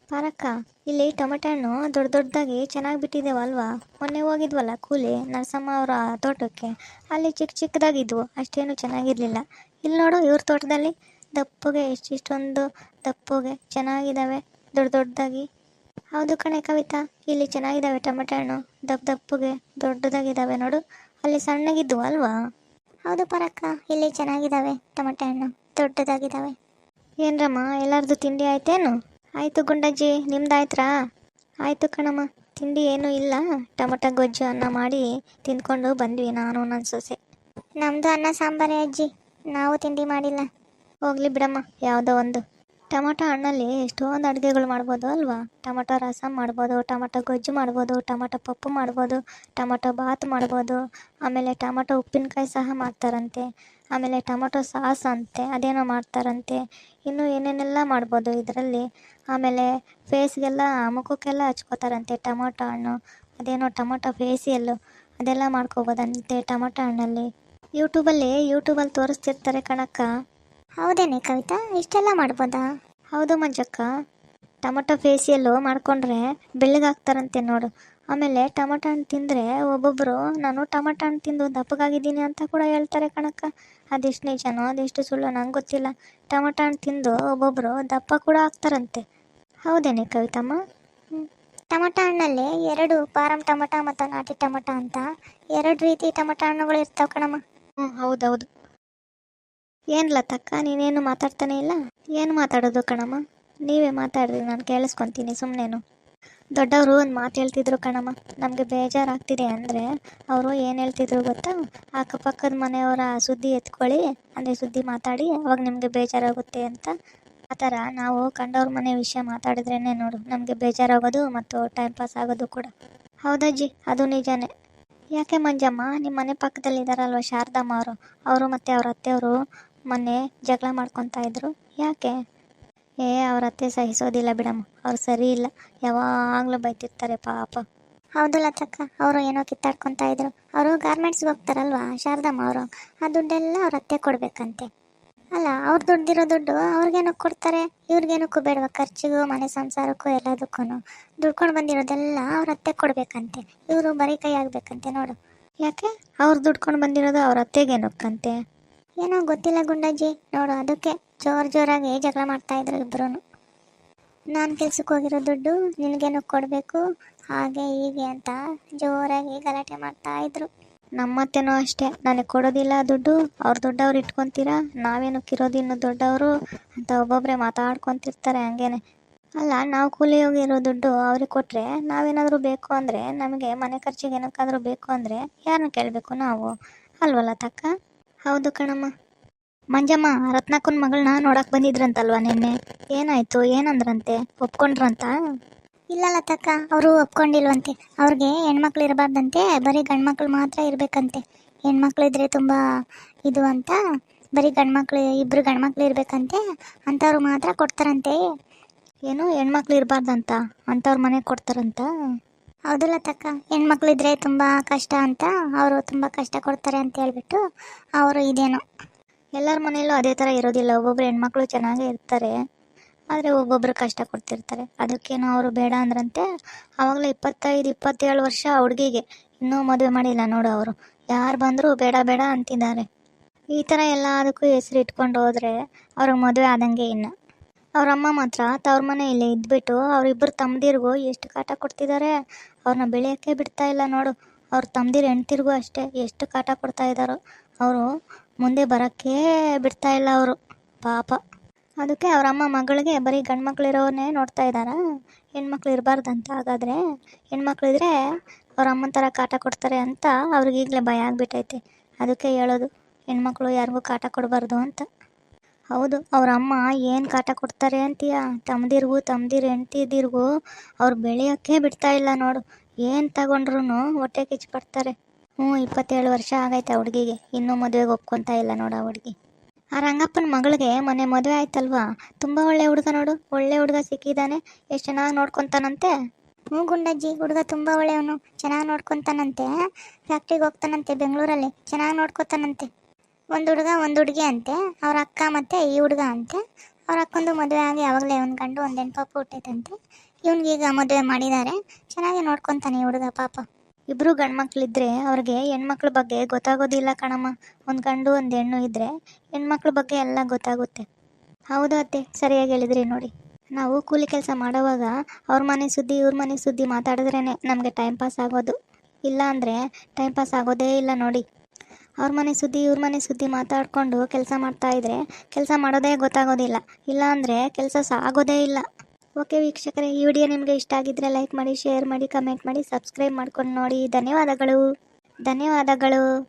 ಪಾರಕ್ಕ, ಇಲ್ಲಿ ಟೊಮೆಟೊ ಹಣ್ಣು ದೊಡ್ಡ ದೊಡ್ಡದಾಗಿ ಚೆನ್ನಾಗಿ ಬಿಟ್ಟಿದ್ದೇವಲ್ವಾ? ಮೊನ್ನೆ ಹೋಗಿದ್ವಲ್ಲ ಕೂಲಿ ನರಸಮ್ಮ ಅವರ ತೋಟಕ್ಕೆ, ಅಲ್ಲಿ ಚಿಕ್ಕ ಚಿಕ್ಕದಾಗಿದ್ವು, ಅಷ್ಟೇನು ಚೆನ್ನಾಗಿರ್ಲಿಲ್ಲ. ಇಲ್ಲಿ ನೋಡು ಇವ್ರ ತೋಟದಲ್ಲಿ ದಪ್ಪಗೆ ಇಷ್ಟೊಂದು ದಪ್ಪಗೆ ಚೆನ್ನಾಗಿದ್ದಾವೆ, ದೊಡ್ಡ ದೊಡ್ಡದಾಗಿ. ಹೌದು ಕಣೆ ಕವಿತಾ, ಇಲ್ಲಿ ಚೆನ್ನಾಗಿದ್ದಾವೆ ಟೊಮೆಟೊ ಹಣ್ಣು, ದಪ್ಪ ದಪ್ಪಗೆ ದೊಡ್ಡದಾಗಿದ್ದಾವೆ ನೋಡು. ಅಲ್ಲಿ ಸಣ್ಣಗಿದ್ವು ಅಲ್ವಾ? ಹೌದು ಪರಕ್ಕ, ಇಲ್ಲಿ ಚೆನ್ನಾಗಿದ್ದಾವೆ ಟೊಮೆಟೊ ಹಣ್ಣು, ದೊಡ್ಡದಾಗಿದ್ದಾವೆ. ಏನ್ರಮ್ಮ, ಎಲ್ಲಾರ್ದು ತಿಂಡಿ ಆಯ್ತೇನು? ಆಯಿತು ಗುಂಡಜ್ಜಿ, ನಿಮ್ದಾಯ್ತ್ರಾ? ಆಯಿತು ಕಣಮ್ಮ. ತಿಂಡಿ ಏನೂ ಇಲ್ಲ, ಟೊಮೊಟೊ ಗೊಜ್ಜು ಅನ್ನ ಮಾಡಿ ತಿಂದ್ಕೊಂಡು ಬಂದ್ವಿ ನಾನು ನನ್ನ ಸೊಸೆ. ನಮ್ಮದು ಅನ್ನ ಸಾಂಬಾರೇ ಅಜ್ಜಿ, ನಾವು ತಿಂಡಿ ಮಾಡಿಲ್ಲ. ಹೋಗ್ಲಿ ಬಿಡಮ್ಮ, ಯಾವುದೋ ಒಂದು. ಟೊಮೊಟೊ ಹಣ್ಣಲ್ಲಿ ಎಷ್ಟೊಂದು ಅಡುಗೆಗಳು ಮಾಡ್ಬೋದು ಅಲ್ವಾ? ಟೊಮೊಟೊ ರಸಂ ಮಾಡ್ಬೋದು, ಟೊಮೊಟೊ ಗೊಜ್ಜು ಮಾಡ್ಬೋದು, ಟೊಮೊಟೊ ಪಪ್ಪು ಮಾಡ್ಬೋದು, ಟೊಮೊಟೊ ಬಾತ್ ಮಾಡ್ಬೋದು, ಆಮೇಲೆ ಟೊಮೊಟೊ ಉಪ್ಪಿನಕಾಯಿ ಸಹ ಮಾಡ್ತಾರಂತೆ, ಆಮೇಲೆ ಟೊಮೊಟೊ ಸಾಸ್ ಅಂತೆ ಅದೇನೋ ಮಾಡ್ತಾರಂತೆ, ಇನ್ನೂ ಏನೇನೆಲ್ಲ ಮಾಡ್ಬೋದು ಇದರಲ್ಲಿ. ಆಮೇಲೆ ಫೇಸ್ಗೆಲ್ಲ ಮುಖಕ್ಕೆಲ್ಲ ಹಚ್ಕೋತಾರಂತೆ ಟೊಮೊಟೊ ಹಣ್ಣು, ಅದೇನೋ ಟೊಮೊಟೊ ಫೇಸಿಯಲ್ಲು ಅದೆಲ್ಲ ಮಾಡ್ಕೋಬೋದಂತೆ ಟೊಮೊಟೊ ಹಣ್ಣಲ್ಲಿ. ಯೂಟ್ಯೂಬಲ್ಲಿ ತೋರಿಸ್ತಿರ್ತಾರೆ ಕಣಕ್ಕ. ಹೌದೇನೆ ಕವಿತಾ, ಇಷ್ಟೆಲ್ಲ ಮಾಡ್ಬೋದಾ? ಹೌದು ಮಂಜಕ್ಕ, ಟೊಮೊಟೊ ಫೇಸಿಯಲ್ಲು ಮಾಡ್ಕೊಂಡ್ರೆ ಬೆಳ್ಳಗಾಗ್ತಾರಂತೆ ನೋಡು. ಆಮೇಲೆ ಟೊಮೊಟೊ ಹಣ್ಣು ತಿಂದರೆ ಒಬ್ಬೊಬ್ಬರು ನಾನು ಟೊಮೊಟೊ ಹಣ್ಣು ತಿಂದು ದಪ್ಪಗಾಗಿದ್ದೀನಿ ಅಂತ ಕೂಡ ಹೇಳ್ತಾರೆ ಕಣಕ್ಕ. ಅದೆಷ್ಟು ನಿಜನೋ ಅದೆಷ್ಟು ಸುಳ್ಳು ನಂಗೆ ಗೊತ್ತಿಲ್ಲ. ಟೊಮೊಟೊ ಹಣ್ಣು ತಿಂದು ಒಬ್ಬೊಬ್ಬರು ದಪ್ಪ ಕೂಡ ಆಗ್ತಾರಂತೆ. ಹೌದೇನೆ ಕವಿತಮ್ಮ? ಟೊಮೊಟೊ ಹಣ್ಣಲ್ಲಿ ಎರಡು ಪಾರಂ ಟೊಮೊಟೊ ಮತ್ತು ನಾಟಿ ಟೊಮೊಟೊ ಅಂತ ಎರಡು ರೀತಿ ಟೊಮೊಟೊ ಹಣ್ಣುಗಳು ಇರ್ತಾವೆ ಕಣಮ್ಮ. ಹೌದೌದು. ಏನು ಲತಕ್ಕ, ನೀನೇನು ಮಾತಾಡ್ತಾನೆ ಇಲ್ಲ? ಏನು ಮಾತಾಡೋದು ಕಣಮ್ಮ? ನೀವೇ ಮಾತಾಡ್ರಿ, ನಾನು ಕೇಳಿಸ್ಕೊತೀನಿ ಸುಮ್ಮನೇನು. ದೊಡ್ಡವರು ಒಂದು ಮಾತು ಹೇಳ್ತಿದ್ರು ಕಣಮ್ಮ, ನಮಗೆ ಬೇಜಾರಾಗ್ತಿದೆ ಅಂದರೆ ಅವರು ಏನು ಹೇಳ್ತಿದ್ರು ಗೊತ್ತಾ? ಅಕ್ಕಪಕ್ಕದ ಮನೆಯವರ ಸುದ್ದಿ ಎತ್ಕೊಳ್ಳಿ, ಅಂದರೆ ಸುದ್ದಿ ಮಾತಾಡಿ, ಅವಾಗ ನಿಮಗೆ ಬೇಜಾರಾಗುತ್ತೆ ಅಂತ. ಆ ಥರ ನಾವು ಕಂಡವ್ರ ಮನೆ ವಿಷಯ ಮಾತಾಡಿದ್ರೇ ನೋಡು ನಮಗೆ ಬೇಜಾರಾಗೋದು ಮತ್ತು ಟೈಮ್ ಪಾಸ್ ಆಗೋದು ಕೂಡ. ಹೌದಜ್ಜಿ, ಅದು ನಿಜಾನೇ. ಯಾಕೆ ಮಂಜಮ್ಮ, ನಿಮ್ಮ ಮನೆ ಪಕ್ಕದಲ್ಲಿ ಇದ್ದಾರಲ್ವ ಶಾರದಮ್ಮ ಅವರು ಮತ್ತು ಅವ್ರ ಅತ್ತೆಯವರು ಮೊನ್ನೆ ಜಗಳ ಮಾಡ್ಕೊತಾ ಇದ್ರು, ಯಾಕೆ? ಅವ್ರ ಅತ್ತೆ ಸಹಿಸೋದಿಲ್ಲ ಬಿಡಮ್ಮ, ಅವ್ರು ಸರಿ ಇಲ್ಲ, ಯಾವಾಗಲೂ ಬೈತಿರ್ತಾರೆ ಪಾಪ. ಹೌದು ಲತಕ್ಕ, ಅವರು ಏನೋ ಕಿತ್ತಾಡ್ಕೊತಾ ಇದ್ರು. ಅವರು ಗಾರ್ಮೆಂಟ್ಸ್ಗೆ ಹೋಗ್ತಾರಲ್ವಾ ಶಾರದಮ್ಮ ಅವರು, ಆ ದುಡ್ಡೆಲ್ಲ ಅವ್ರ ಅತ್ತೆ ಕೊಡ್ಬೇಕಂತೆ. ಅಲ್ಲ, ಅವ್ರು ದುಡ್ಡಿರೋ ದುಡ್ಡು ಅವ್ರಿಗೇನಕ್ಕೆ ಕೊಡ್ತಾರೆ? ಇವ್ರಿಗೇನಕ್ಕೂ ಬೇಡವಾ? ಖರ್ಚಿಗೂ ಮನೆ ಸಂಸಾರಕ್ಕೂ ಎಲ್ಲದಕ್ಕೂ ದುಡ್ಕೊಂಡು ಬಂದಿರೋದೆಲ್ಲ ಅವ್ರ ಅತ್ತೆ ಕೊಡ್ಬೇಕಂತೆ, ಇವರು ಬರೀ ಕೈ ಆಗ್ಬೇಕಂತೆ ನೋಡು. ಯಾಕೆ ಅವ್ರು ದುಡ್ಕೊಂಡು ಬಂದಿರೋದು ಅವ್ರ ಅತ್ತೆಗೇನಕ್ಕಂತೆ? ಏನೋ ಗೊತ್ತಿಲ್ಲ ಗುಂಡಜ್ಜಿ, ನೋಡು ಅದಕ್ಕೆ ಜೋರಾಗಿ ಜಗಳ ಮಾಡ್ತಾ ಇದ್ರು ಇಬ್ರು. ನಾನು ಕೆಲ್ಸಕ್ಕೆ ಹೋಗಿರೋ ದುಡ್ಡು ನಿನಗೇನಕ್ಕೆ ಕೊಡಬೇಕು, ಹಾಗೆ ಹೀಗೆ ಅಂತ ಜೋರಾಗಿ ಗಲಾಟೆ ಮಾಡ್ತಾ ಇದ್ರು. ನಮ್ಮತ್ತೆನೂ ಅಷ್ಟೇ, ನನಗೆ ಕೊಡೋದಿಲ್ಲ ದುಡ್ಡು, ಅವ್ರ ದುಡ್ಡು ಅವ್ರು ಇಟ್ಕೊತೀರಾ, ನಾವೇನಕ್ಕಿರೋದು ಇನ್ನು ದೊಡ್ಡವರು ಅಂತ ಒಬ್ಬೊಬ್ಬರೇ ಮಾತಾಡ್ಕೊತಿರ್ತಾರೆ ಹಂಗೇನೆ. ಅಲ್ಲ, ನಾವು ಕೂಲಿ ಹೋಗಿರೋ ದುಡ್ಡು ಅವ್ರಿಗೆ ಕೊಟ್ಟರೆ ನಾವೇನಾದರೂ ಬೇಕು ಅಂದರೆ, ನಮಗೆ ಮನೆ ಖರ್ಚಿಗೆ ಏನಕ್ಕಾದರೂ ಬೇಕು ಅಂದರೆ ಯಾರನ್ನ ಕೇಳಬೇಕು ನಾವು, ಅಲ್ವಲ್ಲ ತಕ್ಕ? ಹೌದು ಕಣಮ್ಮ. ಮಂಜಮ್ಮ, ರತ್ನಕ್ಕನ ಮಗಳನ್ನ ನೋಡಕ್ಕೆ ಬಂದಿದ್ರಂತಲ್ವ ನಿನ್ನೆ, ಏನಾಯ್ತು? ಏನಂದ್ರಂತೆ? ಒಪ್ಕೊಂಡ್ರಂತ? ಇಲ್ಲ ಲತಕ್ಕ, ಅವರು ಒಪ್ಕೊಂಡಿಲ್ವಂತೆ. ಅವ್ರಿಗೆ ಹೆಣ್ಮಕ್ಳು ಇರಬಾರ್ದಂತೆ, ಬರೀ ಗಂಡ್ಮಕ್ಳು ಮಾತ್ರ ಇರಬೇಕಂತೆ. ಹೆಣ್ಮಕ್ಳು ಇದ್ರೆ ತುಂಬ ಇದು ಅಂತ, ಬರೀ ಗಂಡ್ಮಕ್ಳು ಇಬ್ಬರು ಗಂಡ್ಮಕ್ಳು ಇರಬೇಕಂತೆ, ಅಂಥವ್ರು ಮಾತ್ರ ಕೊಡ್ತಾರಂತೆ. ಏನು ಹೆಣ್ಮಕ್ಳು ಇರಬಾರ್ದಂತ ಅಂಥವ್ರ ಮನೆಗೆ ಕೊಡ್ತಾರಂತ? ಹೌದು ಲತಕ್ಕ, ಹೆಣ್ಮಕ್ಳಿದ್ರೆ ತುಂಬ ಕಷ್ಟ ಅಂತ, ಅವರು ತುಂಬ ಕಷ್ಟ ಕೊಡ್ತಾರೆ ಅಂತ ಹೇಳ್ಬಿಟ್ಟು ಅವರು ಇದೇನೋ. ಎಲ್ಲರ ಮನೆಯಲ್ಲೂ ಅದೇ ಥರ ಇರೋದಿಲ್ಲ, ಒಬ್ಬೊಬ್ರು ಹೆಣ್ಮಕ್ಳು ಚೆನ್ನಾಗೇ ಇರ್ತಾರೆ, ಆದರೆ ಒಬ್ಬೊಬ್ರು ಕಷ್ಟ ಕೊಡ್ತಿರ್ತಾರೆ. ಅದಕ್ಕೇನೋ ಅವರು ಬೇಡ ಅಂದ್ರಂತೆ. ಆವಾಗಲೇ 25-27 ವರ್ಷ ಹುಡುಗಿಗೆ, ಇನ್ನೂ ಮದುವೆ ಮಾಡಿಲ್ಲ ನೋಡು ಅವರು. ಯಾರು ಬಂದರೂ ಬೇಡ ಬೇಡ ಅಂತಿದ್ದಾರೆ. ಈ ಥರ ಎಲ್ಲದಕ್ಕೂ ಹೆಸರು ಇಟ್ಕೊಂಡು ಹೋದರೆ ಅವ್ರಿಗೆ ಮದುವೆ ಆದಂಗೆ ಇನ್ನು. ಅವರಮ್ಮ ಮಾತ್ರ ತವ್ರ ಮನೆ ಇಲ್ಲೇ ಇದ್ಬಿಟ್ಟು ಅವರಿಬ್ಬರು ತಮ್ಮದಿರಿಗೂ ಎಷ್ಟು ಕಾಟ ಕೊಡ್ತಿದ್ದಾರೆ, ಅವ್ರನ್ನ ಬೆಳೆಯೋಕ್ಕೆ ಬಿಡ್ತಾ ಇಲ್ಲ ನೋಡು. ಅವ್ರ ತಮ್ಮದಿರು ಹೆಣ್ತಿರ್ಗೂ ಅಷ್ಟೇ ಎಷ್ಟು ಕಾಟ ಕೊಡ್ತಾ ಇದ್ದಾರೋ, ಅವರು ಮುಂದೆ ಬರೋಕ್ಕೆ ಬಿಡ್ತಾ ಇಲ್ಲ ಅವರು ಪಾಪ. ಅದಕ್ಕೆ ಅವರಮ್ಮ ಮಗಳಿಗೆ ಬರೀ ಗಂಡ್ಮಕ್ಳು ಇರೋನೇ ನೋಡ್ತಾ ಇದ್ದಾರಾ? ಹೆಣ್ಮಕ್ಳು ಇರಬಾರ್ದಂತ. ಹಾಗಾದರೆ ಹೆಣ್ಮಕ್ಳಿದ್ರೆ ಅವ್ರ ಅಮ್ಮನ ಥರ ಕಾಟ ಕೊಡ್ತಾರೆ ಅಂತ ಅವ್ರಿಗೀಗಲೇ ಭಯ ಆಗಿಬಿಟ್ಟೈತೆ. ಅದಕ್ಕೆ ಹೇಳೋದು, ಹೆಣ್ಮಕ್ಳು ಯಾರಿಗೂ ಕಾಟ ಕೊಡಬಾರ್ದು ಅಂತ. ಹೌದು, ಅವ್ರ ಅಮ್ಮ ಏನು ಕಾಟ ಕೊಡ್ತಾರೆ ಅಂತೀಯ? ತಮ್ಮದಿರಿಗೂ ತಮ್ಮದಿರು ಹೆಂಡ್ತಿದಿರಿಗೂ ಅವ್ರು ಬೆಳೆಯೋಕ್ಕೆ ಬಿಡ್ತಾ ಇಲ್ಲ ನೋಡು. ಏನು ತಗೊಂಡ್ರು ಹೊಟ್ಟೆ ಕಿಚ್ಪಡ್ತಾರೆ. 27 ವರ್ಷ ಆಗೈತೆ ಆ ಹುಡುಗಿಗೆ, ಇನ್ನೂ ಮದುವೆಗೆ ಒಪ್ಕೊತಾ ಇಲ್ಲ ನೋಡು ಆ ಹುಡುಗಿ. ಆ ರಂಗಪ್ಪನ ಮಗಳಿಗೆ ಮೊನ್ನೆ ಮದುವೆ ಆಯ್ತಲ್ವಾ, ತುಂಬ ಒಳ್ಳೆ ಹುಡುಗ ನೋಡು, ಒಳ್ಳೆ ಹುಡುಗ ಸಿಕ್ಕಿದ್ದಾನೆ, ಎಷ್ಟು ಚೆನ್ನಾಗಿ ನೋಡ್ಕೊತಾನಂತೆ. ಗುಂಡಜ್ಜಿ, ಹುಡುಗ ತುಂಬ ಒಳ್ಳೆಯವನು, ಚೆನ್ನಾಗಿ ನೋಡ್ಕೊತಾನಂತೆ. ಫ್ಯಾಕ್ಟ್ರಿಗೆ ಹೋಗ್ತಾನಂತೆ ಬೆಂಗಳೂರಲ್ಲಿ, ಚೆನ್ನಾಗಿ ನೋಡ್ಕೊತಾನಂತೆ. ಒಂದು ಹುಡುಗ ಒಂದು ಹುಡುಗಿ ಅಂತೆ, ಅವ್ರ ಅಕ್ಕ ಮತ್ತು ಈ ಹುಡುಗ ಅಂತೆ. ಅವ್ರ ಅಕ್ಕಂದು ಮದುವೆ ಆಗಿ ಯಾವಾಗಲೇ ಒಂದು ಗಂಡು ಒಂದು ಹೆಣ್ಣು ಪಾಪ ಹುಟ್ಟೈತಂತೆ. ಇವನಿಗೀಗ ಮದುವೆ ಮಾಡಿದ್ದಾರೆ. ಚೆನ್ನಾಗಿ ನೋಡ್ಕೊತಾನೆ ಹುಡುಗ ಪಾಪ. ಇಬ್ಬರು ಗಂಡ್ಮಕ್ಳಿದ್ರೆ ಅವ್ರಿಗೆ ಹೆಣ್ಮಕ್ಳ ಬಗ್ಗೆ ಗೊತ್ತಾಗೋದಿಲ್ಲ ಕಣಮ್ಮ. ಒಂದು ಗಂಡು ಒಂದು ಹೆಣ್ಣು ಇದ್ದರೆ ಹೆಣ್ಮಕ್ಳ ಬಗ್ಗೆ ಎಲ್ಲ ಗೊತ್ತಾಗುತ್ತೆ. ಹೌದು ಅತ್ತೆ, ಸರಿಯಾಗಿ ಹೇಳಿದ್ರಿ ನೋಡಿ. ನಾವು ಕೂಲಿ ಕೆಲಸ ಮಾಡೋವಾಗ ಅವ್ರ ಮನೆ ಸುದ್ದಿ ಇವ್ರ ಮನೆ ಸುದ್ದಿ ಮಾತಾಡಿದ್ರೇ ನಮಗೆ ಟೈಮ್ ಪಾಸ್ ಆಗೋದು. ಇಲ್ಲ ಅಂದರೆ ಟೈಮ್ ಪಾಸ್ ಆಗೋದೇ ಇಲ್ಲ ನೋಡಿ. ಅವ್ರ ಮನೆ ಸುದ್ದಿ ಇವ್ರ ಮನೆ ಸುದ್ದಿ ಮಾತಾಡಿಕೊಂಡು ಕೆಲಸ ಮಾಡ್ತಾಯಿದ್ರೆ ಕೆಲಸ ಮಾಡೋದೇ ಗೊತ್ತಾಗೋದಿಲ್ಲ. ಇಲ್ಲ ಅಂದರೆ ಕೆಲಸ ಆಗೋದೇ ಇಲ್ಲ. ಓಕೆ ವೀಕ್ಷಕರೇ, ಈ ವಿಡಿಯೋ ನಿಮಗೆ ಇಷ್ಟ ಆಗಿದ್ದರೆ ಲೈಕ್ ಮಾಡಿ, ಶೇರ್ ಮಾಡಿ, ಕಮೆಂಟ್ ಮಾಡಿ, ಸಬ್ಸ್ಕ್ರೈಬ್ ಮಾಡ್ಕೊಂಡು ನೋಡಿ. ಧನ್ಯವಾದಗಳು.